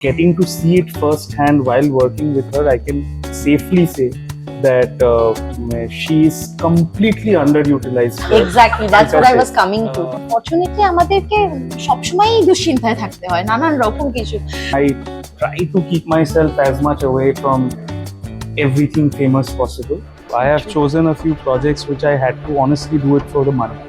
Getting to see it firsthand while working with her, I can safely say that she is completely underutilized. Exactly that's what I was coming to. Uh, fortunately আমাদেরকে সবসময়ই দুশ্চিন্তায় থাকতে হয় নানান রকম কিছু। I try to keep myself as much away from everything famous possible. I have chosen a few projects which I had to honestly do it for the money.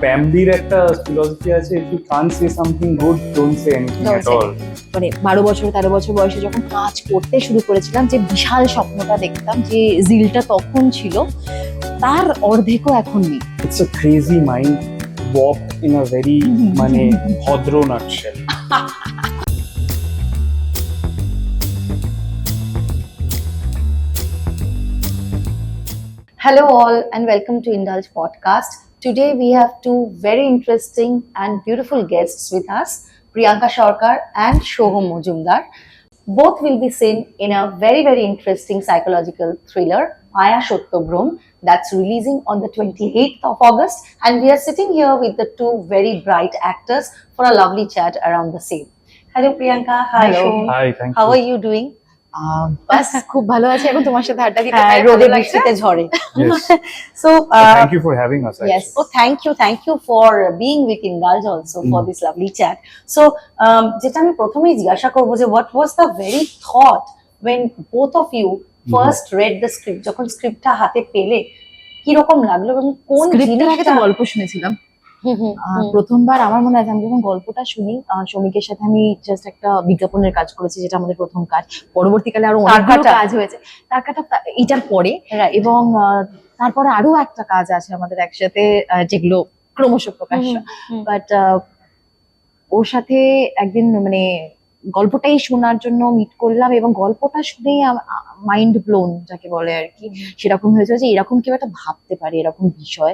Bambiর একটা philosophy আছে, if you can't say something good, don't say anything Don't at say all. মানে 12 বছর 13 বছর বয়সে যখন কাজ করতে শুরু করেছিলাম, যে বিশাল স্বপ্নটা দেখতাম, যে জিলটা তখন ছিল, তার অর্ধেকও এখন নেই। It's a crazy mind warped in a very মানে ভদ্র nutshell. Hello all and welcome to Indulge Podcast. Today we have two very interesting and beautiful guests with us, Priyanka Sarkar and Shoham Mojumdar. Both will be seen in a very interesting psychological thriller, Maya Shottobrom, that's releasing on the 28th of August, and we are sitting here with the two very bright actors for a lovely chat around the same. Hello Priyanka, hi Hello. Shoham. Hi, thank How you. are you doing? বাস খুব ভালো আছে এবং তোমার সাথে আড্ডা দিতে হ্যাঁ, পেরে রোদে ভালো লাগছে। বৃষ্টিতে ঝড়ে। Yes. So Thank you for having us. yes, Actually. oh thank you for being with Indulge also for this lovely chat. So যেটা আমি প্রথমেই জিজ্ঞাসা করবো যে what was the very thought when both of you first read the script, যখন স্ক্রিপ্টটা হাতে পেলে কি রকম লাগলো এবং কোন স্ক্রিপ্টের আগে তো জিনিসটা গল্প শুনেছিলাম। প্রথমবার আমার মনে আছে আমি যখন গল্পটা শুনি, শ্রমিকের সাথে আমি জাস্ট একটা বিজ্ঞাপনের কাজ করেছি, যেটা আমাদের প্রথম কাজ। পরবর্তীকালে আরো অনেকগুলো তারকাটা। কাজ হয়েছে, তার কাটা এটার পরে। Right. এবং তারপরে আরো একটা কাজ আছে আমাদের একসাথে, যেগুলো ক্রমশ প্রকাশ্য। বাট ওর সাথে একদিন মানে গল্পটাই শোনার জন্য মিট করলাম এবং গল্পটা শুনেই মাইন্ড ব্লোন যাকে বলে আর কি, সেরকম হয়েছে যে এরকম কেউ একটা ভাবতে পারে এরকম বিষয়।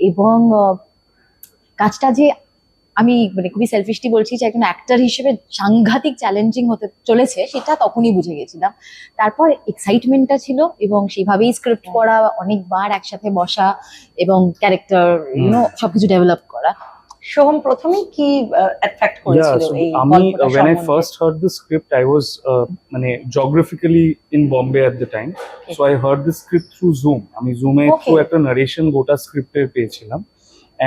এবং কাজটা যে আমি মানে খুবই সেলফিশলি বলছি যে একজন অ্যাক্টর হিসেবে সাংঘাতিক চ্যালেঞ্জিং হতে চলেছে, সেটা তখনই বুঝে গেছিলাম। তারপর এক্সাইটমেন্টটা ছিল এবং সেইভাবেই স্ক্রিপ্ট পড়া, অনেকবার একসাথে বসা এবং ক্যারেক্টার সবকিছু ডেভেলপ করা। সোহম প্রথমেই কি অ্যাট্রাক্ট Yeah, করেছিল so এই আমি গল্পটা when I সম্বন্ধে? first heard the script, I was মানে geographically in Bombay at the time, so I heard the script through Zoom. আমি Zoom এ Okay. through একটা narration গোটা স্ক্রিপ্টের পেয়েছিলাম,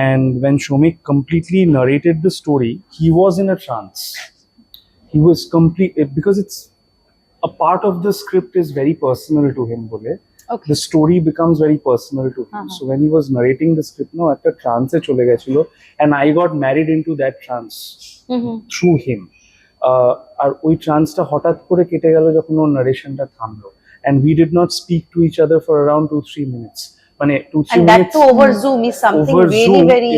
and when Shomik completely narrated the story, he was in a trance. He was complete because it's a part of the script is very personal to him. Bole. Okay. The story becomes very personal to him. So when he was narrating the script, no, একটা trance এ চলে গেছিল, and I got married into that trance through him. আর ওই ট্রান্সটা হঠাৎ করে কেটে গেল যখন ওর নারেশনটা থামলো, and we did not speak to each other for around 2-3 minutes. মানে 2-3 And that minutes too over Zoom is something over very Zoom, very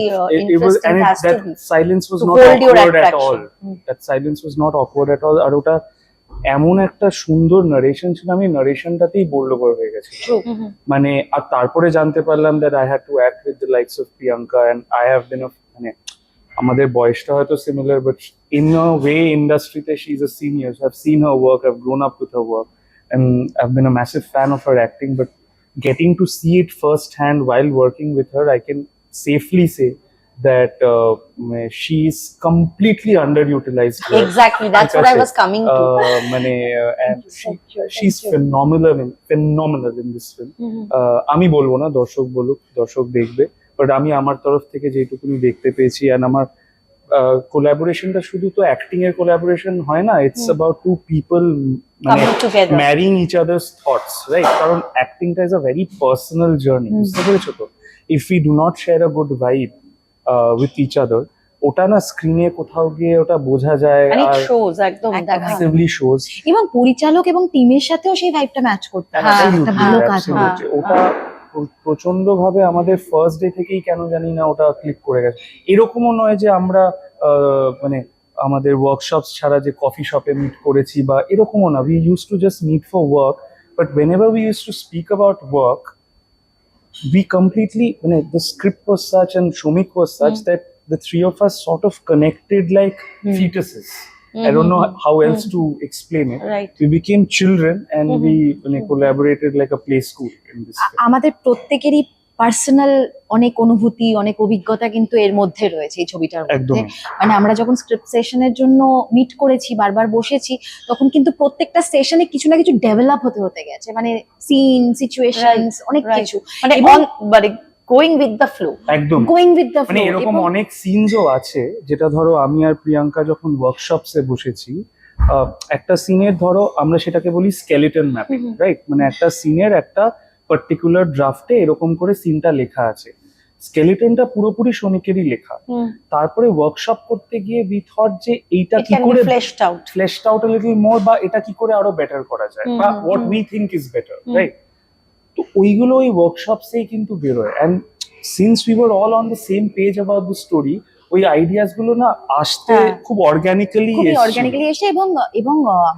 it was, interesting and has to that be silence was to not hold your awkward at attraction. all. That silence was not awkward at all. আর ওটা এমন একটা সুন্দর narration ছিল, আমি নারেশনটাতেই bold হয়ে গেছি। True. মানে আর তারপরে জানতে পারলাম that I had to act with the likes of Priyanka, and I have been a মানে আমাদের বয়সটা হয়তো similar, but in a way ইন্ডাস্ট্রিতে she is a senior, so I've seen her work, I've grown up with her work, and I've been a massive fan of her acting. But getting to see it firsthand while working with her, I can safely say that she is completely underutilized. Exactly, that's what I was coming to. মানে and Thank you, she's thank you. phenomenal in this film. আমি বলবো না, দর্শক বলুক, দর্শক দেখবে, but আমি আমার তরফ থেকে যেটুকুনি দেখতে পেয়েছি, and আমার কোলাবোরেশনটা শুধু তো অ্যাক্টিং এর কোলাবোরেশন হয় না, ইটস অ্যাবাউট টু পিপল মানে Coming together. Marrying each others thoughts, right? কারণ অ্যাক্টিংটা is a very personal journey, বুঝতে পেরেছো তো? If we do not share a good vibe with each other, ওটা না স্ক্রিনে কোথাও গিয়ে ওটা বোঝা যায়, And it আর shows একদম একদম, দেখা ম্যাসিভলি শোজ। এবং পরিচালক এবং টিমের সাথেও সেই ভাইবটা ম্যাচ করতে হবে, হ্যাঁ, একটা ভালো কাজ হবে। ওটা প্রচন্ড ভাবে আমাদের ফার্স্ট ডে থেকেই কেন জানি না ওটা ক্লিক করে গেছে। এরকমও নয় যে আমরা মানে আমাদের ওয়ার্কশপ ছাড়া যে কফি শপে মিট করেছি বা এরকমও না, we use to just meet for work, but whenever we used to speak about work, we completely, মানে the script was such and Shomik was such that the three of us sort of connected like fetuses. I don't know how else to explain it. Right. We became children and we collaborated like a play school in this film. আমাদের প্রত্যেকেরই personal অনেক অনুভূতি, অনেক অভিজ্ঞতা কিন্তু এর মধ্যে রয়েছে এই ছবিটার মধ্যে। একদম মানে আমরা যখন স্ক্রিপ্ট সেশনের জন্য মিট করেছি, বারবার বসেছি, তখন কিন্তু প্রত্যেকটা সেশনে কিছু না কিছু ডেভেলপ হতে হতে গেছে, মানে সিন, সিচুয়েশনস, অনেক right. কিছু মানে মানে গোয়িং উইথ দ্য ফ্লো। একদম গোয়িং উইথ দ্য মানে ফ্লো। এরকম অনেক সিনসও আছে যেটা ধরো আমি আর প্রিয়াঙ্কা যখন ওয়ার্কশপসে বসেছি, একটা সিনের ধরো আমরা সেটাকে বলি স্কেলিটন ম্যাপিং, হুম। রাইট? মানে একটা সিনের একটা পার্টিকুলার ড্রাফটে এরকম করে সিনটা লেখা আছে, স্কেলিটনটা পুরোপুরি শ্রমিকেরই লেখা। তারপরে ওয়ার্কশপ করতে গিয়ে উই থট যে এইটা ইট কি ক্যান বি করে ফ্লেশড out. fleshed out a little more, বা এটা কি করে আরো বেটার করা যায়, বা হুম, what hmm. we think is better, hmm. right? তো ওইগুলো ওই ওয়ার্কশপসেই কিন্তু বেরোয়, and since we were all on the same page about the story, ওই আইডিয়াস গুলো না আসতে হ্যাঁ। খুব অর্গানিক্যালি খুবই অর্গানিক্যালি এসে, এবং এবং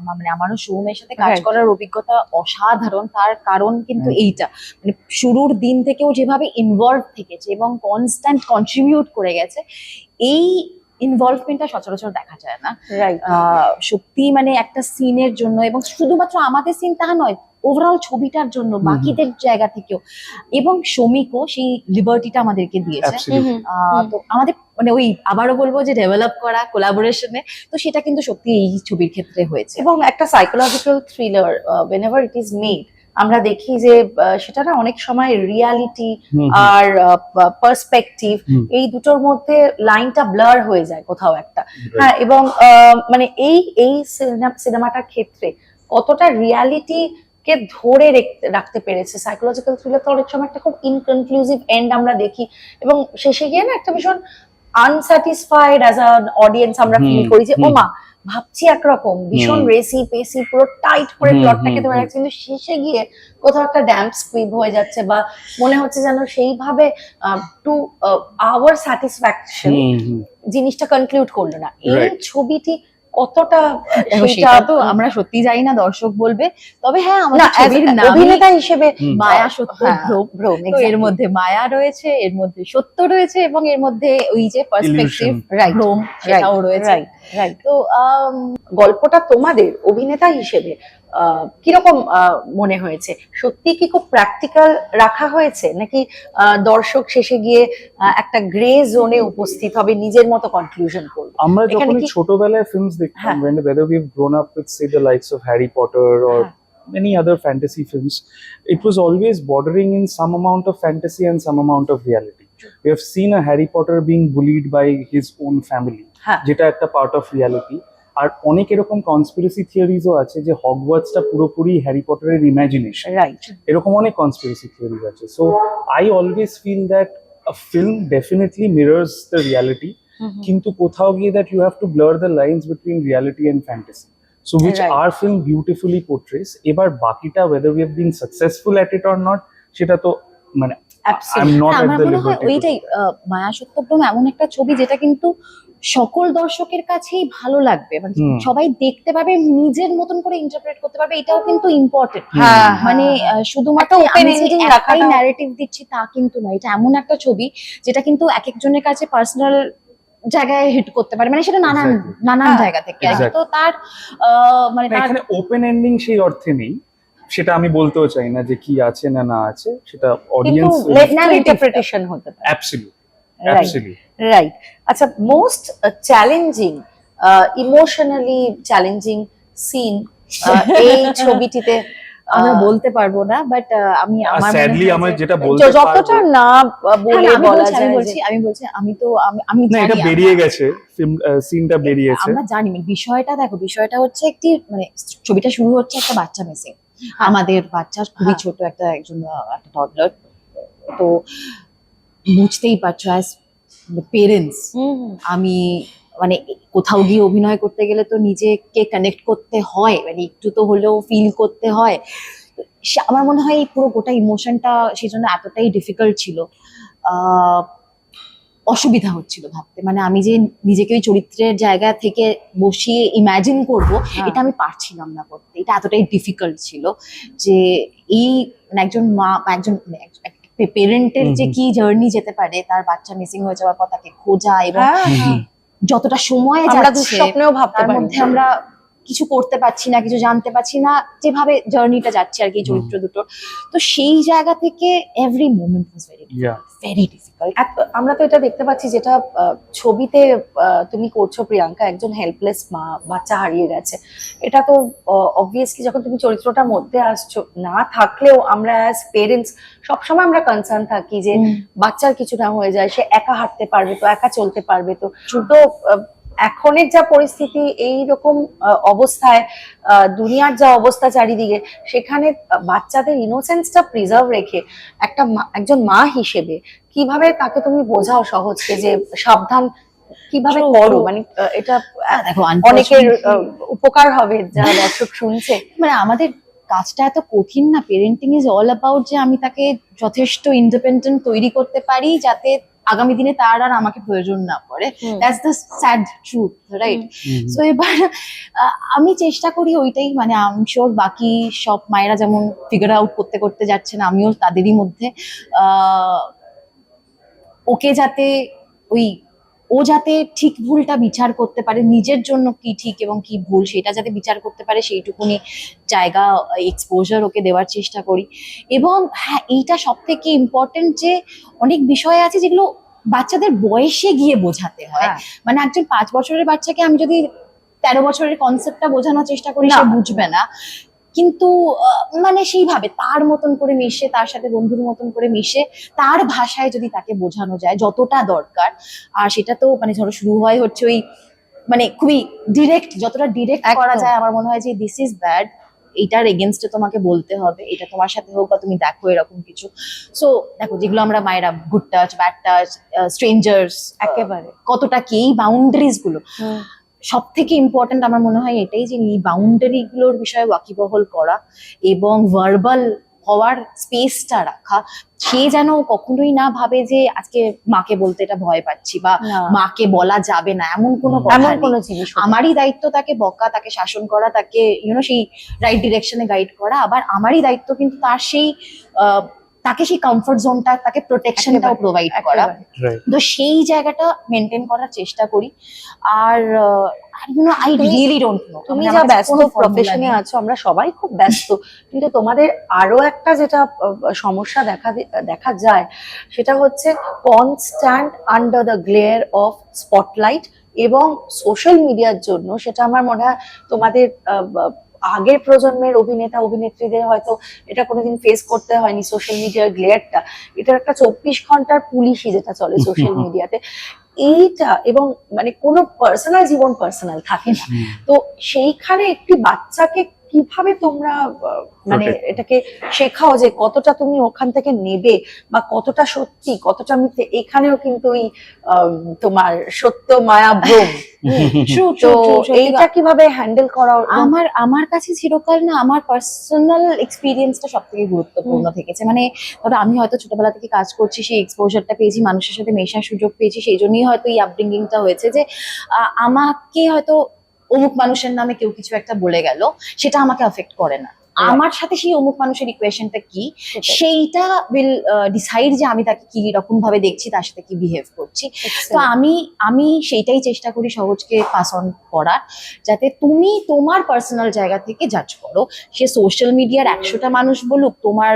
মানে আমারও সৌমের সাথে কাজ Right. করার অভিজ্ঞতা অসাধারণ। তার কারণ কিন্তু হুম। এইটা, মানে শুরুর দিন থেকেও যেভাবে ইনভলভ থেকেছে এবং কনস্ট্যান্ট কন্ট্রিবিউট করে গেছে, এই ইনভলভমেন্টটা সচরাচর দেখা যায় না। রাইট। সত্যি মানে একটা সিনের জন্য, এবং শুধুমাত্র আমাদের সিন তা নয়, ওভারঅল ছবিটার জন্য হুম। বাকিদের জায়গা থেকেও, এবং শ্রমিকও সেই লিবার্টিটা আমাদেরকে দিয়েছে। তো আমাদের মানে ওই আবারও বলবো যে ডেভেলপ করা কোলাবোরেশনে, তো সেটা কিন্তু সত্যি এই ছবির ক্ষেত্রে হয়েছে। এবং একটা psychological thriller whenever it is made, আমরা দেখি যে সেটা না অনেক সময় রিয়ালিটি আর পার্সপেক্টিভ, এই দুটোর মধ্যে লাইনটা ব্লার হয়ে যায় কোথাও একটা। হ্যাঁ, এবং মানে এই সিনেমাটার ক্ষেত্রে কতটা রিয়ালিটি কে ধরে রাখতে পেরেছে। সাইকোলজিক্যাল থ্রিলার তো অনেক সময় একটা খুব ইনকনক্লুসিভ এন্ড আমরা দেখি, এবং শেষে গিয়ে না একটা ভীষণ আনস্যাটিসফাইড অ্যাজ আন অডিয়েন্স আমরা ফিল করি যে ও মা, ভাবছি একরকম, ভীষণ রেসি পেসি পুরো টাইট করে প্লটটাকে ধরে রাখছে, কিন্তু শেষে গিয়ে কোথাও একটা ড্যাম্প স্কুইব হয়ে যাচ্ছে, বা মনে হচ্ছে যেন সেইভাবে টু আওয়ার স্যাটিসফ্যাকশন জিনিসটা কনক্লুড করলো না। এই Right. ছবিটি কতটা সেটা তো আমরা সত্যি জানি না, দর্শক বলবে। তবে হ্যাঁ, না আমাদের ছবির নাম অভিনেতা হিসেবে মায়া সত্য ভ্রম। ভ্রম, তো এর মধ্যে মায়া রয়েছে, এর মধ্যে সত্য রয়েছে, এবং এর মধ্যে ওই যে পার্সপেক্টিভ, রাইট, ভ্রম, সেটাও রয়েছে। Right, right. তো গল্পটা তোমাদের অভিনেতা হিসেবে কিরকম মনে হয়েছে? সত্যি কি খুব প্র্যাকটিক্যাল রাখা হয়েছে, নাকি দর্শক শেষে গিয়ে একটা গ্রে জোনে উপস্থিত হবে, নিজের মতো কনক্লুশন করবে? আমরা এখানে যখন কি- ছোটবেলায় ফিল্মস দেখতাম, হ্যাঁ। whether we've grown up with say the likes of Harry Potter or many other fantasy films, it was always bordering in some amount of fantasy and some amount of reality. We have seen a Harry Potter being bullied by his own family, হ্যাঁ। যেটা একটা part of reality. আর অনেক এরকম conspiracy থিওরিজও আছে যে হগওয়ার্টসটা পুরোপুরি Harry পটারের imagination, right. এরকম অনেক কনস্পিরেসি থিওরিজ আছে। So I always feel that a film definitely mirrors the reality, কিন্তু কোথাও গিয়ে that you have to blur the lines between reality and fantasy, so which Right. our film beautifully portrays. এবার বাকিটা whether we have been successful at it or not, সেটা তো মানে I'm not at আমার the মনে হয় liberty to ওইটাই, do that. মায়া সত্যভ্রম এমন একটা ছবি যেটা কিন্তু সকল দর্শকের কাছেই ভালো লাগবে, মানে সবাই দেখতে পাবে, নিজের মতন করে ইন্টারপ্রেট করতে পারবে, এটাও কিন্তু ইম্পর্টেন্ট। হ্যাঁ, মানে শুধুমাত্র একটা open আমি যে ending একটাই রাখাটাও- ন্যারেটিভ দিচ্ছি তা কিন্তু নয়, এটা এমন একটা ছবি যেটা কিন্তু এক একজনের কাছে পার্সোনাল জায়গায় হিট করতে পারে, মানে সেটা নানান Exactly. নানান হ্যাঁ, জায়গা থেকে। exactly. তো তার মানে না, তার এখানে ওপেন এন্ডিং সেই অর্থে নেই, সেটা আমি বলতেও চাই না যে কি আছে না না আছে, সেটা কিন্তু অডিয়েন্স লেফট টু narrative-টা। ইন্টারপ্রিটেশন হতে পারে। Absolutely right. আচ্ছা, most challenging, emotionally challenging scene এই ছবিটিতে আমরা বলতে পারবো না, বাট আমি আমার মনে স্যাডলি হয় আমার যে- যেটা বলতে যতটা পারবো না হ্যাঁ, বলে না, আমি বলা বলছি, যায় আমি তো আমি না, এটা জানি, বেরিয়ে গেছে, ফিল্ম সিনটা বেরিয়েছে। আমরা জানি, মানে বিষয়টা দেখো, বিষয়টা হচ্ছে একটি, মানে ছবিটা শুরু হচ্ছে একটা বাচ্চা মিসিং, আমাদের বাচ্চা খুবই হ্যাঁ। ছোট একটা একটা টডলার। তো বুঝতেই পারছো, অ্যাজ পেরেন্টস আমি মানে কোথাও গিয়ে অভিনয় করতে গেলে তো নিজেকে কানেক্ট করতে হয়, মানে একটু তো হলেও ফিল করতে হয়। আমার মনে হয় এই পুরো গোটা ইমোশনটা সেই জন্য এতটাই ডিফিকাল্ট ছিল, অসুবিধা হচ্ছিল ভাবতে, মানে আমি যে নিজেকে ওই চরিত্রের জায়গা থেকে বসিয়ে ইমাজিন করব, হ্যাঁ। এটা আমি পারছিলাম না করতে, এটা এতটাই ডিফিকাল্ট ছিল যে এই মানে একজন মা বা একজন পেরেন্টের যে কি জার্নি যেতে পারে, তার বাচ্চা মিসিং হয়ে যাওয়ার পর তাকে খোঁজা, এবং হ্যাঁ, যতটা সময় আমরা যাচ্ছে দুঃস্বপ্নেও ভাবতে তার পারি মধ্যে না। আমরা কিছু করতে পারছি না, কিছু জানতে পারছি না, যেভাবে জার্নিটা যাচ্ছে আর কি এই চরিত্র দুটোর। তো সেই জায়গা থেকে এভরি মোমেন্ট ওয়াজ Yeah. Very difficult. আমরা তো এটা দেখতে পাচ্ছি যেটা ছবিতে তুমি করছো প্রিয়াঙ্কা, একজন হেল্পলেস মা, বাচ্চা হারিয়ে গেছে। এটা তো অবভিয়াসলি যখন তুমি চরিত্রটার মধ্যে আসছো, না থাকলেও আমরা অ্যাজ পেরেন্টস সবসময় আমরা কনসার্ন থাকি যে বাচ্চার কিছু না হয়ে যায়, সে একা হাঁটতে পারবে তো, একা চলতে পারবে তো। তো এখনের যা পরিস্থিতি, এই রকম অবস্থায় দুনিয়ার যা অবস্থা চারিদিকে, সেখানে বাচ্চাদের ইনোসেন্সটা প্রিজার্ভ রেখে একজন মা হিসেবে কিভাবে তাকে তুমি বোঝাও সহজকে যে সাবধান কিভাবে True, করো, true. মানে এটা দেখো অনেকের unfortunately, উপকার হবে যারা দর্শক শুনছে। মানে আমাদের কাজটা এত কঠিন না, পেরেন্টিং ইজ অল অ্যাবাউট যে আমি তাকে যথেষ্ট ইন্ডিপেন্ডেন্ট তৈরি করতে পারি যাতে আগামী দিনে তার আর আমাকে প্রয়োজন না পড়ে। That's the sad truth, right? So এবার আমি চেষ্টা করি ওইটাই, মানে আই এম শিওর বাকি সব মায়েরা যেমন ফিগার আউট করতে করতে যাচ্ছেন, আমিও তাদেরই মধ্যে। ওকে যাতে ও যাতে ঠিক ভুলটা বিচার করতে পারে, নিজের জন্য কি ঠিক এবং কি ভুল সেটা যাতে বিচার করতে পারে, সেইটুকুনি জায়গা এক্সপোজার ওকে দেওয়ার চেষ্টা করি। এবং হ্যাঁ, এইটা সব থেকে ইম্পর্টেন্ট যে অনেক বিষয় আছে যেগুলো বাচ্চাদের বয়সে গিয়ে বোঝাতে হয়। হ্যাঁ। মানে একজন 5 বছরের বাচ্চাকে আমি যদি 13 বছরের কনসেপ্টটা বোঝানোর চেষ্টা করি, না। সে বুঝবে না। কিন্তু মানে সেইভাবে তার মতন করে মিশে, তার সাথে বন্ধুর মতন করে মিশে, তার ভাষায় যদি তাকে বোঝানো যায় যতটা দরকার। আর সেটা তো মানে ধরো শুরু হয় হচ্ছে ওই মানে খুবই ডিরেক্ট, যতটা ডিরেক্ট করা একদম। যায় আমার মনে হয় যে দিস ইজ ব্যাড, এইটার এগেনস্টে তোমাকে বলতে হবে, এটা তোমার সাথে হোক বা তুমি দেখো এরকম কিছু। সো দেখো, যেগুলো আমরা মায়েরা good touch, bad touch, strangers, একেবারে কতটা কি এই বাউন্ডারিজ গুলো সব থেকে ইম্পর্টেন্ট আমার মনে হয় এটাই, যে এই বাউন্ডারি গুলোর বিষয়ে ওয়াকিবহল করা এবং ভার্বাল হওয়ার স্পেসটা রাখা। সে যেন কখনোই না ভাবে যে আজকে মাকে বলতে এটা ভয় পাচ্ছি বা না। মাকে বলা যাবে না, এমন কোনো কথা এমন নেই। কোনো জিনিস হতে আমারই দায়িত্ব তাকে বকা, তাকে শাসন করা, তাকে সেই রাইট ডিরেকশনে গাইড করা। আবার আমারই দায়িত্ব কিন্তু তার সেই তাকে সেই কমফর্ট জোনটা, তাকে প্রোটেকশনটাও একেবারে, প্রোভাইড করা। একেবারে। Right. তো সেই জায়গাটা মেনটেন করার চেষ্টা করি। আর আই তুমি- রিয়েলি ডোন্ট নো, তুমি যা ব্যস্ত প্রফেশনে আছো, আমরা সবাই খুব ব্যস্ত, কিন্তু তোমাদের আরো একটা যেটা সমস্যা দেখা যায়, সেটা হচ্ছে constant under the glare of spotlight এবং সোশ্যাল মিডিয়ার জন্য। সেটা আমার মনে হয় তোমাদের আগের প্রজন্মের অভিনেতা অভিনেত্রীদের হয়তো এটা কোনোদিন ফেস করতে হয়নি, সোশ্যাল মিডিয়ার গ্লেয়ারটা। এটার একটা 24 ঘন্টার পুলিশি যেটা চলে সোশ্যাল মিডিয়াতে, এইটা এবং মানে কোনো পার্সোনাল জীবন পার্সোনাল থাকে না। তো সেইখানে একটি বাচ্চাকে কিভাবে তোমরা মানে Protect. এটাকে শেখাও যে কতটা তুমি ওখান থেকে নেবে বা কতটা সত্যি কতটা মিথ্যে। এখানেও কিন্তু ওই তোমার সত্য মায়া ভ্রম, তো এইটা কিভাবে হ্যান্ডেল করা? আমার কাছে চিরকাল না আমার পার্সোনাল এক্সপিরিয়েন্সটা সব থেকে গুরুত্বপূর্ণ থেকেছে। মানে ধরো আমি হয়তো ছোটবেলা থেকে কাজ করছি, সেই এক্সপোজারটা পেয়েছি, মানুষের সাথে মেশার সুযোগ পেয়েছি, সেই জন্যই হয়তো এই আপব্রিঙ্গিংটা হয়েছে যে আমাকে হয়তো অমুক মানুষের নামে কেউ কিছু একটা বলে গেল, সেটা আমাকে আফেক্ট করে না। আমার সাথে সেই অমুক মানুষের ইকুয়েশনটা কি, সেইটা উইল ডিসাইড যে আমি তাকে কি রকম ভাবে দেখছি, তার সাথে কি বিহেভ করছি। তো আমি সেইটাই চেষ্টা করি সহজকে পাস অন করার, যাতে তুমি তোমার পার্সোনাল জায়গা থেকে জাজ করো। সে সোশ্যাল মিডিয়ার 100টা মানুষ বলুক, তোমার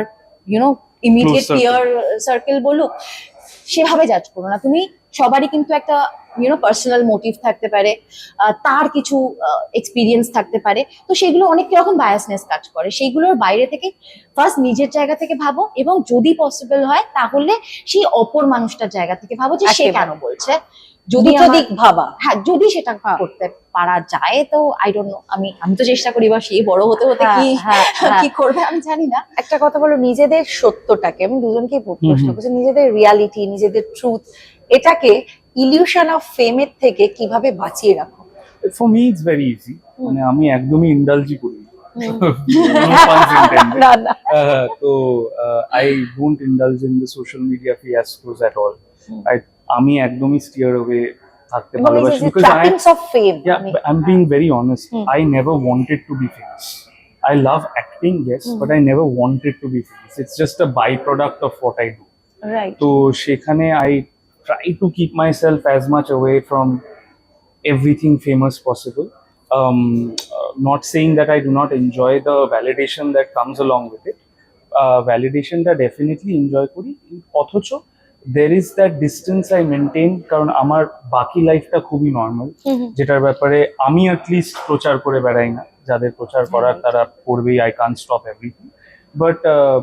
immediate Close circle. Peer circle বলুক, সেভাবে জাজ করো না তুমি। সবারই কিন্তু একটা পার্সোনাল মোটিভ থাকতে পারে, তার কিছু এক্সপিরিয়েন্স থাকতে পারে, তো সেগুলো অনেক রকম বায়াসনেস কাজ করে। সেইগুলোর বাইরে থেকে ফার্স্ট নিজের জায়গা থেকে ভাবো, এবং যদি পসিবল হয় তাহলে সেই অপর মানুষটার জায়গা থেকে ভাবো যে সে একেবারে। কেন বলছে। যদি দুটো দিক ভাবা। হ্যাঁ, যদি সেটা করতে পারা যায় তো আই ডোন্ট নো, আমি তো চেষ্টা করি, বা সেই বড় হতে হতে কি কি করবে আমি জানি না। একটা কথা বলো, নিজেদের সত্যটাকে, আমি দুজনকেই প্রশ্ন করছি, নিজেদের রিয়ালিটি, নিজেদের ট্রুথ, এটাকে ইলিউশন অফ ফেমের থেকে কিভাবে বাঁচিয়ে রাখো? For me it's very easy. মানে আমি একদমই ইন্ডালজি করি না। না না, তো I don't indulge in the social media fiascos at all. আমি একদমই steer away থাকতে এবং এই ভালোবাসি, যে because trappings of fame, yeah, but I'm being very honest. I never wanted to be famous. I love acting, yes, but I never wanted to be famous. It's just a byproduct of what I do. Right? তো সেখানে I try to keep myself as much away from everything famous possible. not saying that I do not enjoy the validation that comes along with it. ভ্যালিডেশনটা definitely enjoy করি, অথচ there is that distance I maintain, কারণ আমার বাকি লাইফটা খুবই normal, যেটার ব্যাপারে আমি অ্যাটলিস্ট প্রচার করে বেড়াই না। যাদের প্রচার করার তারা করবেই, I can't stop everything, but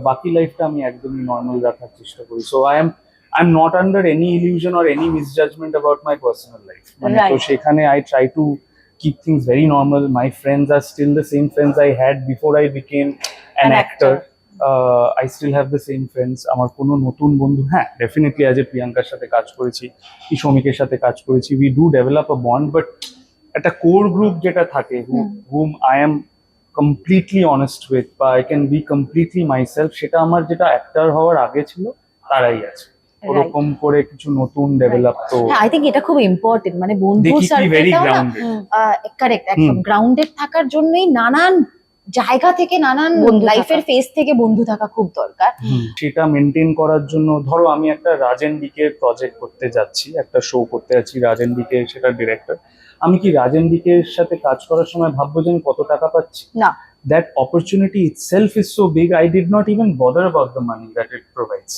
বাকি লাইফটা আমি একদমই নর্মাল রাখার চেষ্টা করি। So I am not under any illusion or any misjudgement about my personal life. মানে তো Right. সেখানে I try to keep things very normal. My friends are still the same friends I had before I became an actor. I still have the same friends. আমার কোনো নতুন বন্ধু, হ্যাঁ definitely আজ প্রিয়াঙ্কার সাথে কাজ করেছি, কি সৌমিকের সাথে কাজ করেছি, we do develop a bond, but একটা কোর গ্রুপ যেটা থাকে hmm I am completely honest with, বা I can be completely myself, সেটা আমার যেটা অ্যাক্টর হওয়ার আগে ছিল তারাই আছে। ওরকম করে কিছু নতুন ডেভেলপ তো আই থিঙ্ক এটা খুব ইম্পর্টেন্ট, মানে বন্ধুর দেখি কি ভেরি সার্কেলটাও না গ্রাউন্ডেড। কারেক্ট, একদম গ্রাউন্ডেড থাকার জন্যই নানান জায়গা থেকে নানান বন্ধু লাইফের থাকা। ফেজ থেকে বন্ধু থাকা খুব দরকার। সেটা মেনটেন করার জন্য ধরো আমি একটা রাজেন ডিকে প্রজেক্ট করতে যাচ্ছি, একটা শো করতে যাচ্ছি, রাজেন ডিকে সেটা ডিরেক্টর। আমি কি রাজেন ডিকের সাথে কাজ করার সময় ভাববো যে আমি কত টাকা পাচ্ছি? না। That opportunity itself is so big, I did not even bother about the money that it provides.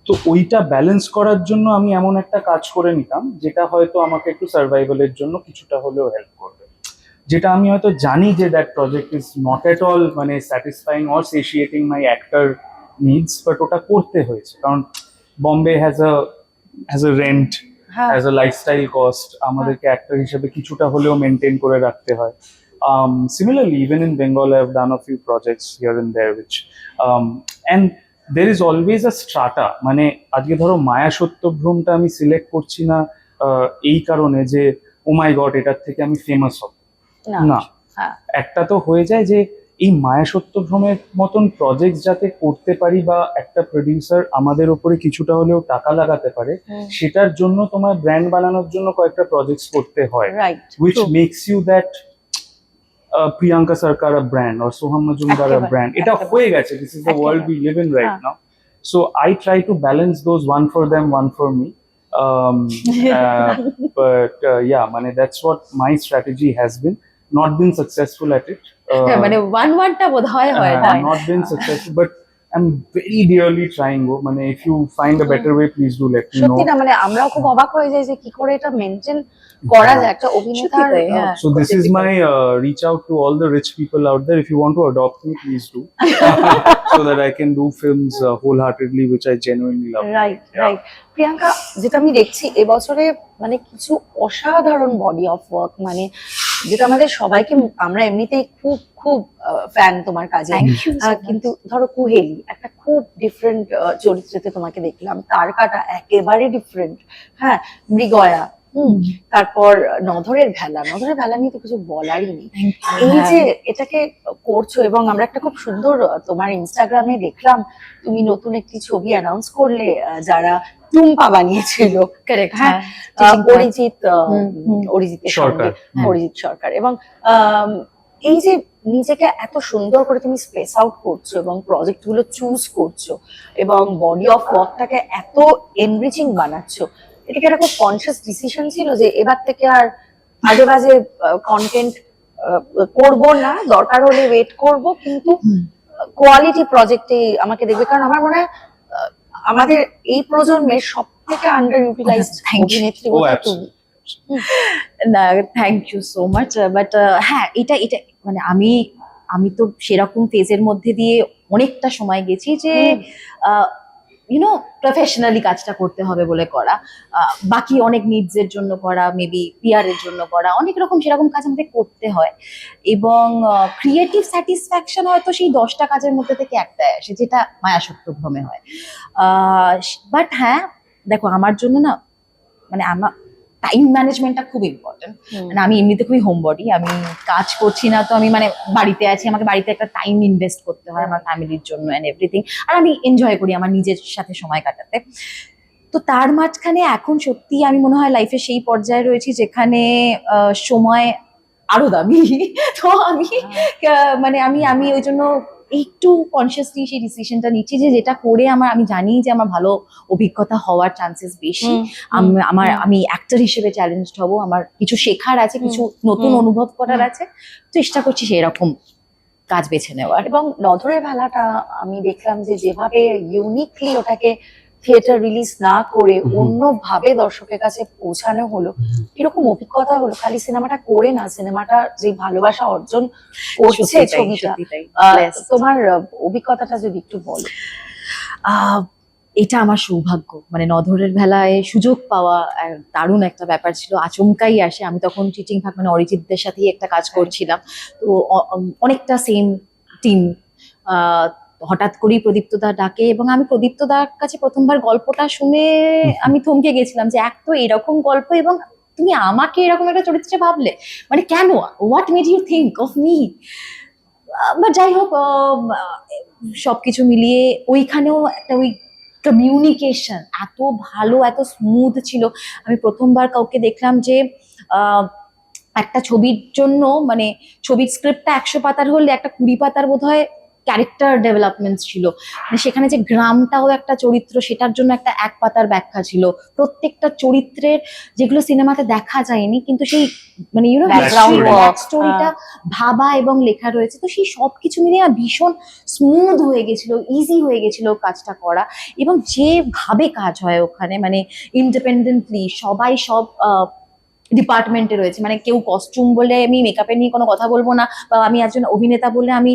তো ওইটা ব্যালেন্স করার জন্য আমি এমন একটা কাজ করে নিতাম যেটা হয়তো আমাকে একটু সার্ভাইভালের জন্য কিছুটা হলেও হেল্প করবে, যেটা আমি হয়তো জানি যে that project is not at all মানে satisfying or satiating my actor needs, but ওটা করতে হয়েছে কারণ বম্বে হ্যাজ আ রেন্ট, হ্যাঁ অ্যাজ আ লাইফস্টাইল কস্ট, আমাদেরকে অ্যাক্টর হিসেবে কিছুটা হলেও মেনটেন করে রাখতে হয়। Similarly, even in Bengal, I've done a few projects here and there, which and there is always a strata. মানে আজকে ধরো মায়া সত্যভ্রমটা আমি সিলেক্ট করছি না এই কারণে যে ও মাই গড এটার থেকে আমি ফেমাস হব, না না। হ্যাঁ একটা তো হয়ে যায় যে এই মায়া সত্যভ্রমের মতন প্রজেক্ট যাতে করতে পারি বা একটা প্রডিউসার আমাদের উপরে কিছুটা হলেও টাকা লাগাতে পারে, সেটার জন্য তোমার ব্র্যান্ড বানানোর জন্য কয়েকটা প্রজেক্টস করতে হয়, right which makes you that Priyanka Sarkar a brand or Soham Majumdar a একেবারে, brand. এটা একেবারে। হয়ে গেছে, this is the world we live in right হ্যাঁ। now. So I try to balance those, one for them, one for me. But yeah, মানে that's what my strategy has been. Not been successful at it. মানে ওয়ানটা বোধ হয় না। Not been successful, but I'm very dearly trying. মানে if you find a better way, please do let me know. সত্যি না, মানে আমরাও খুব অবাক হয়ে যাই যে কি করে এটা মেনটেন করা যায় একটা অভিনেতার। সত্যি তাই, হ্যাঁ। So this is my reach out to all the rich people out there. If you want to adopt me, please do, so that I can do films wholeheartedly, which I genuinely love. Right Yeah. Right Priyanka, যেটা আমি দেখছি এবছরে মানে কিছু অসাধারণ body of work, মানে যেটা আমাদের সবাইকে, আমরা এমনিতেই খুব খুব ফ্যান তোমার কাজে। Thank you so much. কিন্তু ধরো কুহেলি একটা খুব ডিফারেন্ট চরিত্রেতে তোমাকে দেখলাম, তারকাটা একেবারে ডিফারেন্ট, হ্যাঁ মৃগয়া, তারপর নধরের ভেলা নিয়ে তো কিছু বলারই নেই। এই যে এটাকে করছো, এবং আমরা একটা খুব সুন্দর তোমার ইনস্টাগ্রামে দেখলাম তুমি নতুন একটি ছবি অ্যানাউন্স করলে, যারা টুম্পা বানিয়েছিল, কারেক্ট, হ্যাঁ হ্যাঁ অরিজিতের সরকার, সঙ্গে, অরিজিৎ সরকার। এবং এই যে নিজেকে এত সুন্দর করে তুমি স্পেস আউট করছো এবং প্রজেক্ট গুলো চুজ করছো এবং বডি অফ ওয়ার্কটাকে এত এনরিচিং বানাচ্ছো, এটা কি একটা খুব কনসিয়াস ডিসিশন ছিল যে এবার থেকে আর আজে বাজে কন্টেন্ট করব না, দরকার হলে ওয়েট করব, কিন্তু কোয়ালিটি প্রজেক্টে আমাকে দেখবে? কারণ আমার মনে হয় আমাদের এই প্রজন্মের সব থেকে আন্ডার ইউটিলাইজড অভিনেত্রী Oh, বোধহয় তুমি। না, thank you so much, but হ্যাঁ এটা মানে আমি তো সেরকম ফেজের মধ্যে দিয়ে অনেকটা সময় গেছি যে ইউনো প্রফেশনালি কাজটা করতে হবে বলে করা, বাকি অনেক নিডস এর জন্য করা, মেবি পিআর এর জন্য করা, অনেক রকম সেরকম কাজ আমাদের করতে হয়, এবং ক্রিয়েটিভ স্যাটিসফ্যাকশন হয়তো সেই 10টা কাজের মধ্যে থেকে একটাই আসে, যেটা মায়া সত্যভ্রমে হয়। বাট হ্যাঁ দেখো, আমার জন্য না মানে আমার টাইম ম্যানেজমেন্টটা খুব ইম্পর্টেন্ট। মানে আমি এমনিতে খুবই হোম বডি, আমি কাজ করছি না তো আমি মানে বাড়িতে আছি, আমাকে বাড়িতে একটা টাইম ইনভেস্ট করতে হয় আমার ফ্যামিলির জন্য এন্ড এভরিথিং, আর আমি এনজয় করি আমার নিজের সাথে সময় কাটাতে। তো তার মাঝখানে এখন সত্যি আমি মনে হয় লাইফে সেই পর্যায়ে রয়েছি যেখানে সময় আরো দামি। তো আমি মানে আমি ওই জন্য একটু কনসিয়াসলি সেই ডিসিশনটা নিচ্ছি যে যেটা করে আমি জানি যে আমার ভালো অভিজ্ঞতা হওয়ার চান্সেস বেশি। আমি অ্যাক্টর হিসেবে চ্যালেঞ্জড হব, আমার কিছু শেখার আছে, কিছু নতুন অনুভব করার আছে, চেষ্টা করছি সেই রকম কাজ বেছে নেওয়ার। এবং নধরের ভেলাটা আমি দেখলাম যে যেভাবে ইউনিকলি ওটাকে থিয়েটার রিলিজ না করে অন্যভাবে দর্শকের কাছে পৌঁছানো হলো, এরকম অভিজ্ঞতা হলো খালি সিনেমাটা করে না, সিনেমাটা যে ভালোবাসা অর্জন করছে সত্যি তাই, ছবিটা, সত্যি তাই। তোমার অভিজ্ঞতাটা যদি একটু বলো। এটা আমার সৌভাগ্য, মানে নধরের ভেলায় সুযোগ পাওয়া দারুণ একটা ব্যাপার ছিল, আচমকাই আসে। আমি তখন চিটিং ভাগ মানে অরিজিৎদের সাথেই একটা কাজ করছিলাম, তো অনেকটা সেম টিম। হঠাৎ করেই প্রদীপ্তদা ডাকে এবং আমি প্রদীপ্তদার কাছে প্রথমবার গল্পটা শুনে আমি থমকে গেছিলাম যে এক তো এরকম গল্প এবং তুমি আমাকে এরকম একটা চরিত্রে ভাবলে, মানে কেন, what made you think of me. বা যাই হোক, সবকিছু মিলিয়ে ওইখানেও একটা ওই কমিউনিকেশন এত ভালো, এত স্মুথ ছিল। আমি প্রথমবার কাউকে দেখলাম যে একটা ছবির জন্য, মানে ছবির স্ক্রিপ্টটা 100 পাতার হলে একটা 20 পাতার বোধহয় ক্যারেক্টার ডেভেলপমেন্ট ছিল, মানে সেখানে যে গ্রামটাও একটা চরিত্র, সেটার জন্য একটা 1 পাতার ব্যাখ্যা ছিল। প্রত্যেকটা চরিত্রের যেগুলো সিনেমাতে দেখা যায়নি, কিন্তু সেই মানে Background work, স্টোরিটা ভাবা এবং লেখা রয়েছে, তো সেই সবকিছু মিলিয়ে না ভীষণ স্মুথ হয়ে গেছিল, ইজি হয়ে গেছিল কাজটা করা। এবং যেভাবে কাজ হয় ওখানে, মানে ইন্ডিপেন্ডেন্টলি সবাই সব ডিপার্টমেন্টে রয়েছে, মানে কেউ কস্টিউম বলে আমি মেকআপের নিয়ে কোনো কথা বলবো না, বা আমি একজন অভিনেতা বলে আমি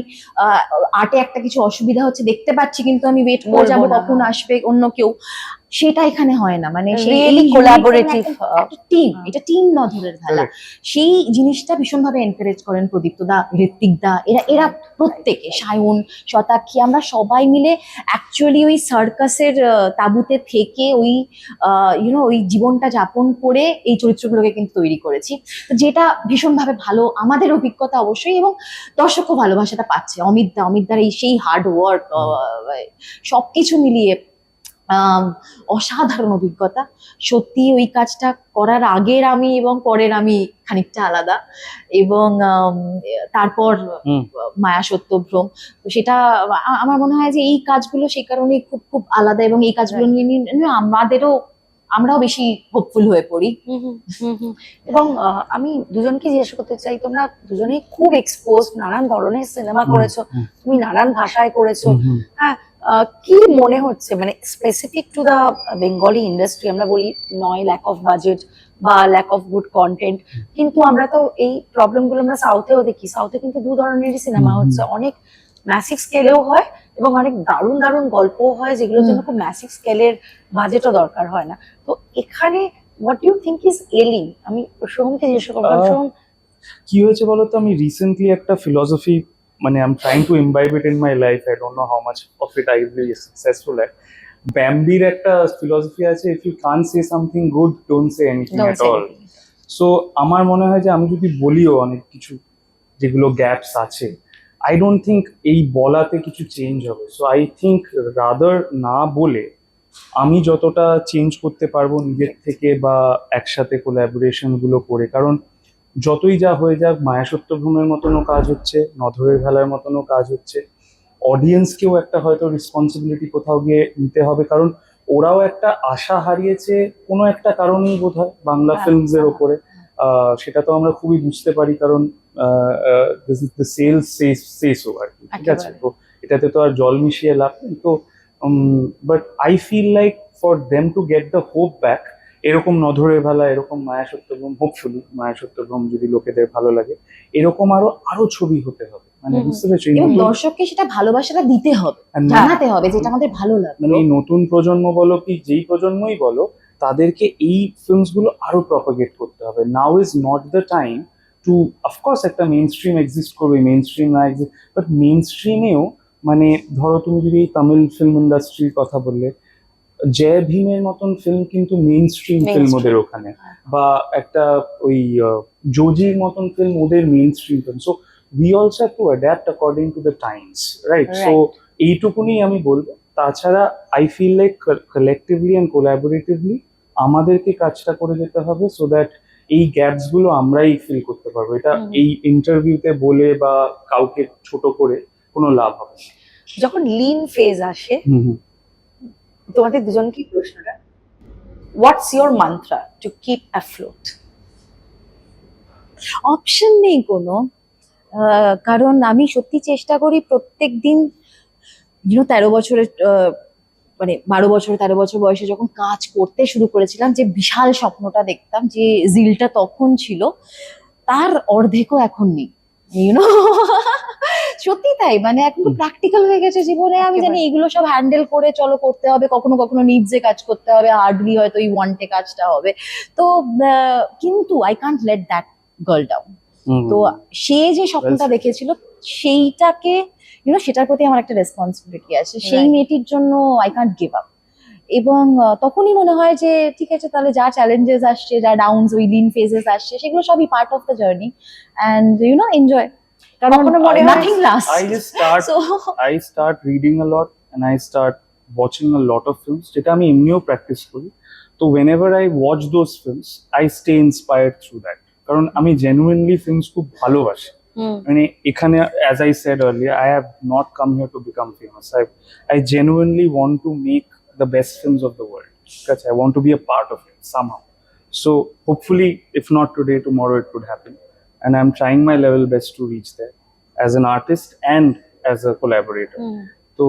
আর্টে একটা কিছু অসুবিধা হচ্ছে দেখতে পাচ্ছি কিন্তু আমি ওয়েট করে যাবো বলবো না, কখন আসবে অন্য কেউ, সেটা এখানে হয় না। মানে Really collaborative, টিম, এটা টিম নধরের ভেলা। সেই জিনিসটা ভীষণভাবে এনকারেজ করেন প্রদীপ্তদা, ঋত্বিকদা, এরা এরা প্রত্যেকে, সায়ন, শতাক্ষী, আমরা সবাই মিলে অ্যাকচুয়ালি ওই সার্কাসের তাঁবুতে থেকে ওই ওই জীবনটা যাপন করে এই চরিত্রগুলোকে কিন্তু তৈরি করেছি, তো যেটা ভীষণভাবে ভালো আমাদের অভিজ্ঞতা অবশ্যই, এবং দর্শকও ভালোবাসাটা পাচ্ছে। অমিতদার এই সেই হার্ড ওয়ার্ক, সবকিছু মিলিয়ে অসাধারণ অভিজ্ঞতা। সত্যি ওই কাজটা করার আগের আমি এবং পরের আমি খানিকটা আলাদা, এবং তারপর মায়া সত্যভ্রম, তো সেটা আমার মনে হয় যে এই কাজগুলো সেই কারণে খুব খুব আলাদা, এবং এই কাজগুলো নিয়ে আমরাও বেশি হোপফুল হয়ে পড়ি। এবং আমি দুজনকে জিজ্ঞেস করতে চাই, তোমরা দুজনেই খুব এক্সপোজ, নানান ধরনের সিনেমা করেছো, তুমি নানান ভাষায় করেছো, হ্যাঁ, কি মনে হচ্ছে মানে specific to the Bengali industry, আমরা বলি নয় ল্যাক অফ বাজেট বা ল্যাক অফ গুড কন্টেন্ট, কিন্তু আমরা তো এই প্রবলেম গুলো আমরা সাউথেও দেখি। সাউথে কিন্তু দু ধরনেরই সিনেমা হচ্ছে, অনেক ম্যাসিভ স্কেলেও হয় এবং অনেক দারুণ দারুণ গল্পও হয়, যেগুলোর জন্য খুব ম্যাসিভ স্কেলের বাজেটও দরকার হয় না। তো এখানে হোয়াট ইউ থিঙ্ক ইজ এলিং, আমি সোহমকে জিজ্ঞেস করবো। সোহম, কি হয়েছে বলতো, আমি রিসেন্টলি একটা ফিলসফি, মানে I am trying to imbibe it in my life, I don't know how much of it I will be successful at. ব্যাম্বির একটা ফিলসফি আছে, if you can't say something good, don't say anything don't at say all. anything. So আমার মনে হয় যে আমি যদি বলিও অনেক কিছু যেগুলো গ্যাপস আছে, আই ডোন্ট থিঙ্ক এই বলাতে কিছু চেঞ্জ হবে। সো আই থিঙ্ক রাদার না বলে আমি যতটা চেঞ্জ করতে পারবো নিজের থেকে বা একসাথে কোলাবোরেশন গুলো করে, কারণ যতই যা হয়ে যাক মায়া সত্যভ্রমের মতনও কাজ হচ্ছে, নধরের ভেলার মতনও কাজ হচ্ছে, অডিয়েন্সকেও একটা হয়তো রেসপন্সিবিলিটি কোথাও গিয়ে নিতে হবে, কারণ ওরাও একটা আশা হারিয়েছে কোনো একটা কারণেই বোধহয় বাংলা ফিল্মস এর ওপরে। সেটা তো আমরা খুবই বুঝতে পারি, কারণ দিস ইজ দ্য সেলস সেসো আর কি, ঠিক আছে? তো এটাতে তো আর জল মিশিয়ে লাভ নেই। তো but I feel like for them to get the hope back, এরকম নধরের ভেলা, এরকম মায়া সত্যভ্রম, হোপফুলি মায়া সত্যভ্রম যদি লোকেদের ভালো লাগে, এরকম আরো আরো ছবি হতে হবে, মানে বুঝতে পেরেছো? এবং দর্শককে সেটা ভালোবাসাটা দিতে হবে, জানাতে হবে যেটা আমাদের ভালো লাগে। মানে এই নতুন প্রজন্ম বলো কি যেই প্রজন্মই বলো, তাদেরকে এই ফিল্মস গুলো আরো প্রপাগেট করতে হবে। Now is not the time to, of course একটা মেইন স্ট্রিম এক্সিস্ট করবে, মেইন স্ট্রিম না এক্সিস্ট, বাট মেইন স্ট্রিমেও মানে ধরো তুমি যদি তামিল ফিল্ম ইন্ডাস্ট্রির কথা বললে, জয় ভীমের মতন ফিল্ম কিন্তু মেইন স্ট্রিম ফিল্ম ওদের ওখানে, বা একটা ওই জোজির মতন ফিল্ম ওদের mainstream film. So we also have to adapt according to the times, right? সো এইটুকুনি আমি বলবো। তাছাড়া I feel like collectively and collaboratively আমাদেরকে কাজটা করে যেতে হবে, সো দ্যাট এই গ্যাপস গুলো আমরাই ফিল করতে পারবো। এটা এই ইন্টারভিউতে বলে বা কাউকে ছোট করে কোনো লাভ হবে না। যখন লিন ফেজ আসে, হুম হুম। তোমাদের দুজনকে প্রশ্নটা, what's your mantra to keep afloat? Option নেই কোনো, কারণ আমি সত্যি চেষ্টা করি প্রত্যেক দিন, 13 বছরের মানে 12 বছর 13 বছর বয়সে যখন কাজ করতে শুরু করেছিলাম, যে বিশাল স্বপ্নটা দেখতাম, যে জিলটা তখন ছিল, তার অর্ধেকও এখন নেই, ইউনো। সত্যি তাই, মানে এখন তো প্র্যাকটিক্যাল হয়ে গেছে জীবনে, আমি জানি এগুলো সব হ্যান্ডেল করে চলো করতে হবে, কখনো কখনো নিডসে কাজ করতে হবে, হার্ডলি হয়তো এই ওয়ান্টে কাজটা হবে, তো কিন্তু I can't let that girl down. তো সে যে স্বপ্নটা দেখেছিল সেইটাকে, সেটার প্রতি আমার একটা রেসপন্সিবিলিটি আছে, সেই Right. মেয়েটির জন্য আই কান্ট গিভ আপ। এবং তখনই মনে হয় যে ঠিক আছে, তাহলে যা চ্যালেঞ্জেস আসছে, যা ডাউনস, ওই লিন ফেজেস আসছে, সেগুলো সবই part of the journey, and enjoy, কারণ কখনো মনে হয়- nothing last. I start reading a lot and I start watching a lot of films, যেটা আমি এমনিও প্র্যাকটিস করি। তো whenever I watch those films, I stay inspired through that, কারণ আমি genuinely films খুব ভালোবাসি। মানে এখানে, as I said earlier, I have not come here to become famous. I genuinely want to make the best films of the world, because I want to be a part of it somehow. So hopefully, if not today, tomorrow it could happen, and I'm trying my level best to reach there as an artist and as a collaborator. So,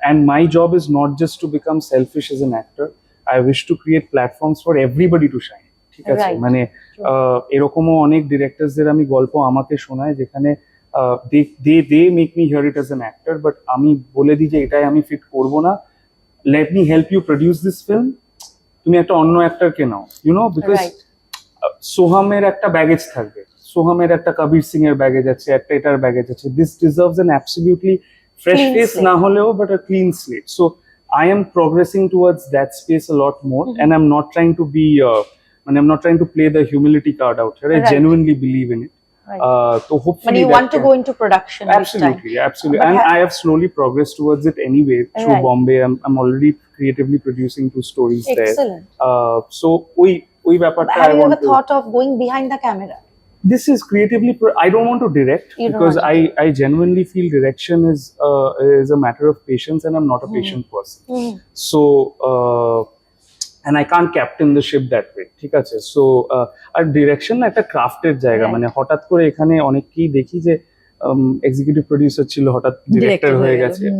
and my job is not just to become selfish as an actor. I wish to create platforms for everybody to shine. ঠিক আছে, Right. মানে এরকমও অনেক ডিরেক্টরসদের আমি গল্প আমাকে শোনায়, যেখানে they make me hear it as an actor, but আমি বলে দিই যে এটাই আমি ফিট করবো না, let me help you produce this film, তুমি একটা অন্য অ্যাক্টরকে নাও, বিকজ Right. সোহামের একটা ব্যাগেজ থাকবে, সোহামের একটা কবির সিং এর ব্যাগেজ আছে, একটা এটার ব্যাগেজ আছে, this deserves an absolutely fresh Clean face slate. না হলেও, but a clean slate. So I am progressing towards that space a lot more, and I'm not trying to be I'm not trying to play the humility card out here. I Right. genuinely believe in it. Right. So hopefully When you that want to can- go into production with time. absolutely, But and I have slowly progressed towards it anyway through Right. Bombay. I'm already creatively producing 2 stories there. Excellent. So ওই ব্যাপারটা Have I you want ever to. thought of going behind the camera? This is creatively. I don't want to direct, You don't because want to I genuinely feel direction is a matter of patience, and I'm not a patient person. So and I can't captain the ship that way, ঠিক আছে। So আর direction না একটা ক্রাফটের জায়গা, Right. মানে হঠাৎ করে এখানে অনেককেই দেখি যে এক্সিকিউটিভ প্রডিউসার ছিল, হঠাৎ ডিরেক্টর Director হয়ে হয়ে গেছে। গেল,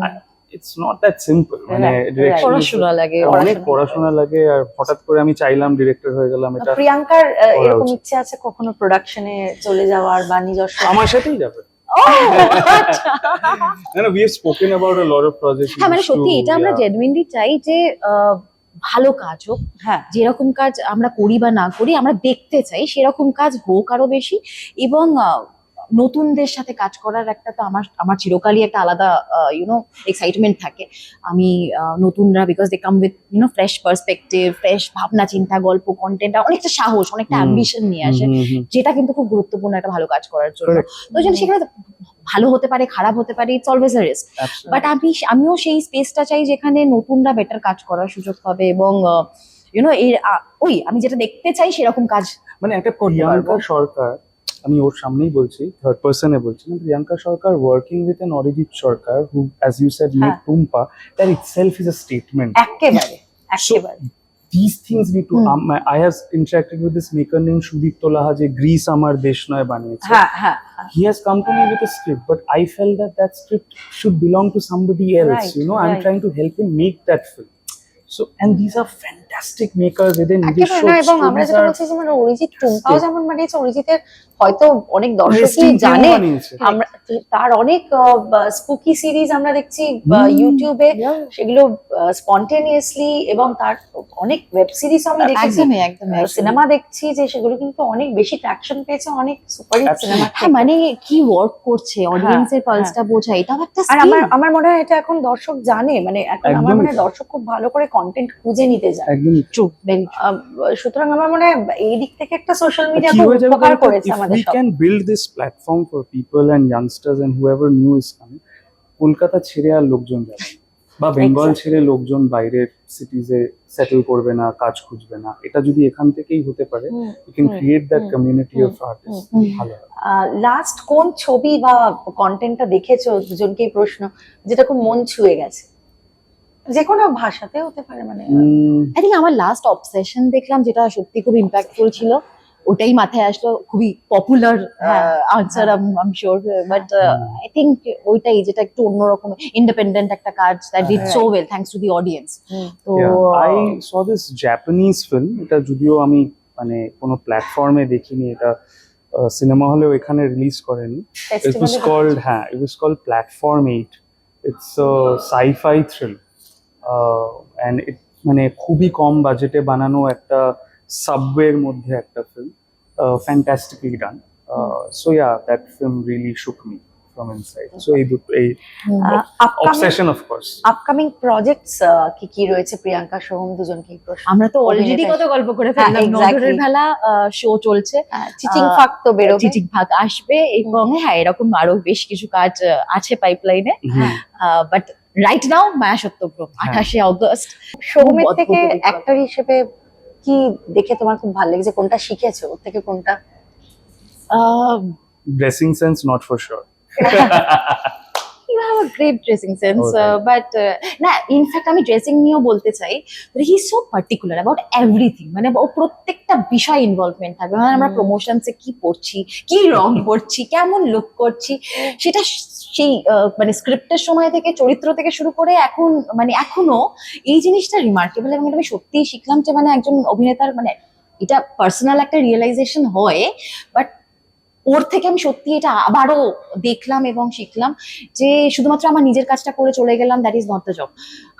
ইটস নট দ্যাট সিম্পল, মানে Right, ডিরেকশন পড়াশোনা লাগে, অনেক পড়াশোনা লাগে, আর হঠাৎ করে আমি চাইলাম ডিরেক্টর হয়ে গেলাম, এটা প্রিয়াঙ্কার এরকম উচিত। ইচ্ছে আছে কখনো প্রোডাকশনে চলে যাওয়ার বা নিজস্ব? আমার সাথেই যাবে। না, we have spoken about a lot of projects. হ্যাঁ, মানে সত্যি to- এটা আমরা yeah. জেনুইনলি চাই যে ভালো কাজ হোক, হ্যাঁ, যেরকম কাজ আমরা করি বা না করি আমরা দেখতে চাই সেরকম কাজ হোক আরো বেশি, এবং নতুনদের সাথে কাজ করার একটা তো আমার চিরকালই একটা আলাদা এক্সাইটমেন্ট থাকে। আমি নতুনরা, because they come with fresh perspective, fresh ভাবনা চিন্তা, গল্প, কন্টেন্ট, অনেকটা সাহস, অনেকটা অ্যাম্বিশন নিয়ে আসে, যেটা কিন্তু খুব গুরুত্বপূর্ণ একটা ভালো কাজ করার জন্য। Correct. তো ওই জন্য সেখানে ভালো হতে পারে, খারাপ হতে পারে, it's always a risk, Absolutely. But আমিও সেই স্পেসটা চাই যেখানে নতুনরা বেটার কাজ করার সুযোগ পাবে, এবং ওই আমি যেটা দেখতে চাই সেরকম কাজ। মানে একটা করতে প্রিয়াঙ্কা পারবো। সরকার, আমি ওর সামনেই বলছি, থার্ড পার্সনে বলছি না, Priyanka Sarkar working with an Arijit Sarkar, who as you said made হ্যাঁ। Tumpa, that itself is a statement. একেবারে একেবারে। These things need to. I have interacted with this maker named Sudipto Laha, যে গ্রিস আমার দেশ নয় বানিয়েছে। হ্যাঁ হ্যাঁ He has come to me with a script, but I felt that script should belong to somebody else. Right, I'm right. trying to help him make that film. So, and these are fantastic makers within একেবারে না, এবং আমরা যেটা বলছি যে মানে অরিজিৎ টুম্পাও যেমন বানিয়েছে, অরিজিতের হয়তো অনেক দর্শকই জানে, আমরা তার অনেক স্পুকি সিরিজ আমরা দেখছি ইউটিউবে, সেগুলো স্পন্টেনিয়াসলি, এবং তার অনেক ওয়েব সিরিজ আমরা দেখেছি, সিনেমা দেখছি যে সেগুলো কিন্তু অনেক বেশি ট্র্যাকশন পেয়েছে, অনেক সুপারহিট সিনেমা। হ্যাঁ, মানে কি ওয়ার্ক করছে, অডিয়েন্সের পালসটা বোঝা, এটাও একটা আর স্কিল। আমার মনে হয় এটা এখন দর্শক জানে, মানে এখন আমার মনে হয় দর্শক খুব ভালো করে কন্টেন্ট খুঁজে নিতে যায়। একদমই ট্রু, ভেরি সুতরাং আমার মনে হয় এই দিক থেকে একটা সোশ্যাল মিডিয়া খুব উপকার করেছে আমাদের we সব। can build this platform for people and youngsters and whoever new is coming, Kolkata ছেড়ে আর লোকজন যাবে, বা বেঙ্গল Exactly. ছেড়ে লোকজন বাইরের সিটিজে সেটেল করবে না, কাজ খুঁজবে না, এটা যদি এখান থেকেই হতে পারে, you can create that community of artist, ভালো হয়। লাস্ট কোন ছবি বা কন্টেন্টটা দেখেছো, দুজনকেই প্রশ্ন, যেটা খুব মন ছুঁয়ে গেছে? যে কোনো ভাষাতে হতে পারে, মানে আই থিঙ্ক আমার লাস্ট অবসেশন দেখলাম, যেটা সত্যি খুব ইম্প্যাক্টফুল ছিল, ওটাই মাথায় আসলো। খুবই পপুলার হ্যাঁ, answer, I sure, but I think ওইটাই, যেটা একটু অন্যরকম ইন্ডিপেন্ডেন্ট একটা কাজ, that did so well thanks to the audience. তো I saw this Japanese film, এটা যদিও আমি মানে কোনো প্ল্যাটফর্মে দেখিনি, এটা সিনেমা হলেও এখানে রিলিজ করেনি। It was called, it was called Platform 8. It's a sci-fi thrill. And it মানে খুবই কম বাজেটে বানানো একটা সাবওয়ের মধ্যে একটা film, ফ্যান্টাস্টিকলি done. So yeah, that film really শুক মি ফ্রম ইনসাইড। সো এই obsession of course. Upcoming projects কি কি রয়েছে প্রিয়াঙ্কা সোহম দুজনকেই প্রশ্ন? আমরা তো অলরেডি কত গল্প করে ফেললাম। হ্যাঁ, exactly. নজরের ভেলা শো চলছে, চিচিং ফাক তো বেরোবে, চিচিং ভাগ আসবে, এবং হ্যাঁ এরকম আরো বেশ কিছু কাজ আছে পাইপলাইনে। But right now Maya Satyabrata 28 August. সোহমের খুব থেকে অদ্ভুত অ্যাক্টর হিসেবে কি দেখে তোমার খুব ভালো লেগেছে? কোনটা শিখেছো ওর থেকে, কোনটা? Dressing sense not for sure. You have a great dressing sense, Okay. but না, ইনফ্যাক্ট আমি ড্রেসিং নিয়েও বলতে চাই, he is so particular about everything. মানে ও প্রত্যেকটা বিষয় ইনভলভমেন্ট থাকবে। মানে আমরা প্রমোশনসে কি পড়ছি, কি রং পড়ছি, কেমন লুক করছি, সেটা সেই মানে স্ক্রিপ্টের সময় থেকে, চরিত্র থেকে শুরু করে এখন, মানে এখনো এই জিনিসটা রিমার্কেবল। এবং এটা আমি সত্যিই শিখলাম যে মানে একজন অভিনেতার, মানে এটা পার্সোনাল একটা রিয়েলাইজেশন হয়, বাট ওর থেকে আমি সত্যি এটা আবারও দেখলাম এবং শিখলাম যে শুধুমাত্র আমার নিজের কাজটা করে চলে গেলাম, that is not the job.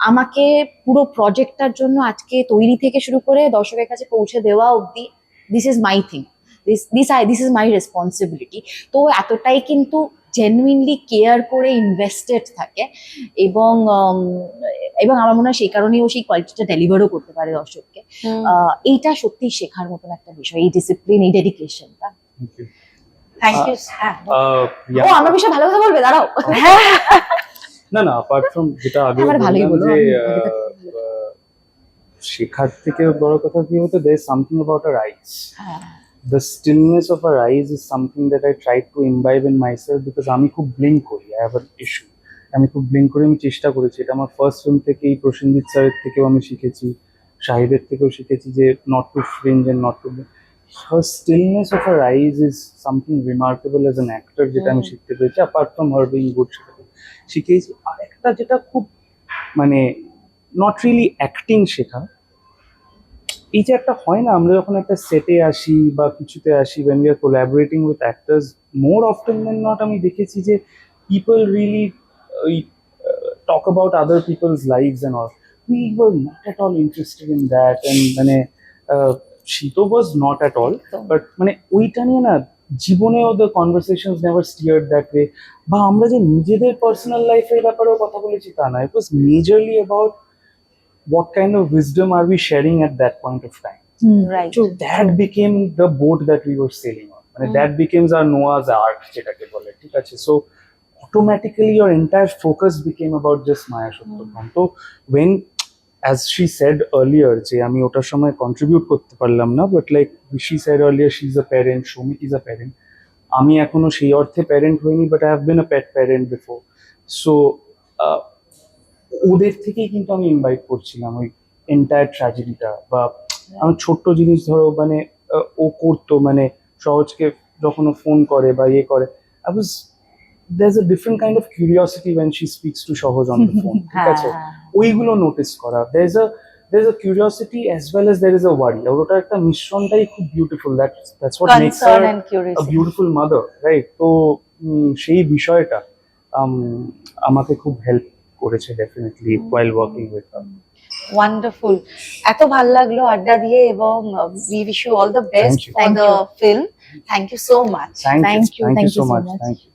আমাকে পুরো প্রজেক্টটার জন্য আজকে তৈরি থেকে শুরু করে দর্শকের কাছে পৌঁছে দেওয়া অবধি, this is my thing, this is my responsibility. তো এতটাই কিন্তু জেনুইনলি কেয়ার করে ইনভেস্টেড থাকে, এবং এবং আমার মনে হয় সেই কারণেই ও সেই কোয়ালিটিটা ডেলিভারও করতে পারে দর্শককে। এইটা সত্যি শেখার মতন একটা বিষয়, এই ডিসিপ্লিন, এই ডেডিকেশনটা। Thank you. ও আমার বিষয়ে ভালো কথা বলবে, দাঁড়াও। না না, অ্যাপার্ট ফ্রম যেটা আগে আমার ভালোই বললাম বলো, যে আমি আগে থেকে শেখার থেকে বড় কথা কি হতো, there is something about our eyes. The stillness of our eyes is something that I tried to imbibe in myself, because আমি খুব ব্লিঙ্ক করি, I have an issue. আমি খুব ব্লিঙ্ক করে আমি চেষ্টা করেছি, এটা আমার ফার্স্ট ফিল্ম থেকেই, প্রসেনজিৎ স্যারের থেকেও আমি শিখেছি, শাহিদের থেকেও শিখেছি যে not to fringe and not to, her stillness of her eyes is something remarkable as an actor, যেটা আমি শিখতে পেরেছি, apart from her being good শিখেছি। আর একটা যেটা খুব মানে নট রিয়েলি অ্যাক্টিং শেখা, এই যে একটা হয় না, আমরা যখন একটা সেটে আসি বা কিছুতে আসি, when we are collaborating with actors, more often than not আমি দেখেছি যে people really talk about other people's lives and all. We were not at all interested in that, and মানে Shito was not at all, but মানে ওইটা নিয়ে না জীবনেও the conversations never steered that way, বা আমরা যে নিজেদের পার্সোনাল লাইফের ব্যাপারেও কথা বলেছি তা না, it was majorly about what kind of wisdom are we sharing at that point of time. Right. That became the boat that we were sailing on. মানে that becomes our Noah's Ark, যেটাকে বলে, ঠিক আছে? So automatically your entire focus became about just Maya Satyabram. So when, as she said earlier, যে আমি ওটার সময় contribute করতে পারলাম না, but like she said earlier, she's a parent, Shomik is a parent. আমি এখনো সেই অর্থে প্যারেন্ট হইনি, but I have been a pet parent before. So ওদের থেকেই কিন্তু আমি ইনভাইট করছিলাম ওই এন্টায়ার ট্র্যাজেডিটা, বা আমি ছোট্ট জিনিস ধরো, মানে ও করতো, মানে সহজকে যখন ও ফোন করে বা ইয়ে করে, I was, there's a different kind of curiosity when she speaks to সহজ on the phone, ঠিক আছে? ওইগুলো নোটিস করা, there's a curiosity as well as there is a worry, আর ওটার একটা মিশ্রণটাই খুব beautiful, that's what makes her Concern and a curiosity. beautiful mother, right? তো সেই বিষয়টা আমাকে খুব হেল্প করেছে definitely while working with her. Wonderful. এত ভালো লাগলো আড্ডা দিয়ে, এবং we wish you all the best Thank you. For the film. Thank you so much. Thank Thank you you so much. Thank you.